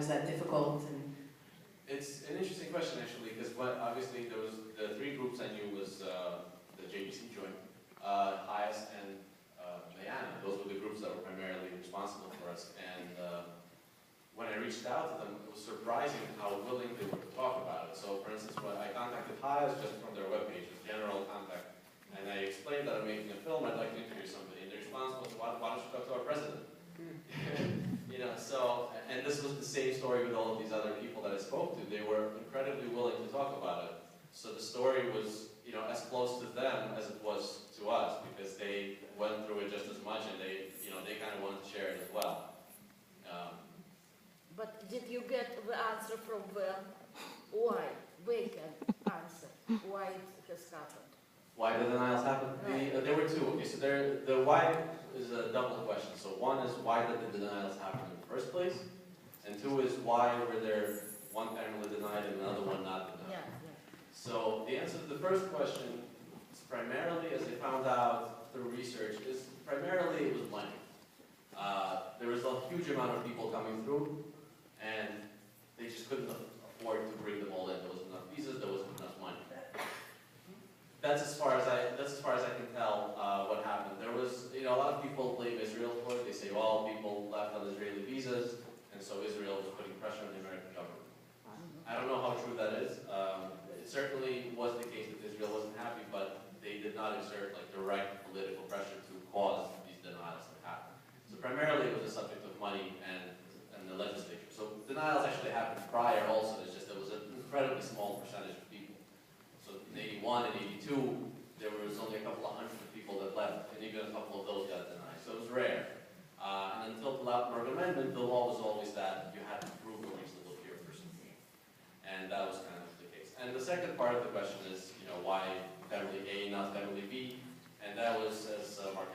was that difficult? And It's an interesting question actually, because obviously there was the three groups I knew was the JBC joint, Highest, and Mayana. Those were the groups that were primarily responsible for us. And when I reached out to them, it was surprising how willing they were to talk about it. So, for instance, when I contacted Highest just from their webpage, just general contact, and I explained that I'm making a film, I'd like to interview somebody, and the response was, why don't you talk to our president? You know, so, and this was the same story with all of these other people that I spoke to. They were incredibly willing to talk about it. So the story was, you know, as close to them as it was to us, because they went through it just as much, and they, you know, they kind of wanted to share it as well. But did you get the answer from them? Why? We can answer why it has happened. Why the denials happened? Right. There were two. Okay, so the why is a double question. So one is why did the denials happen in the first place? And two is why were there one family denied and another one not denied? Yeah. So the answer to the first question is primarily, as I found out through research, is primarily it was money. There was a huge amount of people coming through, and they just couldn't afford to bring them all in. There wasn't enough visas, there wasn't enough money. That's as far as I can tell what happened. There was, you know, a lot of people blame Israel for it. They say, well, people left on Israeli visas, and so Israel was putting pressure on the American government. I don't know how true that is. It certainly was the case that Israel wasn't happy, but they did not exert like direct political pressure to cause these denials to happen. So primarily it was a subject of money and the legislature. So denials actually happened prior also. It's just there was an incredibly small percentage of people. So in 81 and 82, there was only a couple of hundred of people that left, and even a couple of those got denied. So it was rare. And until the Lautenberg Amendment, the law was always that you had to prove a reasonable fear for something. And that was kind of the case. And the second part of the question is, you know, why family A, not family B? And that was, as Mark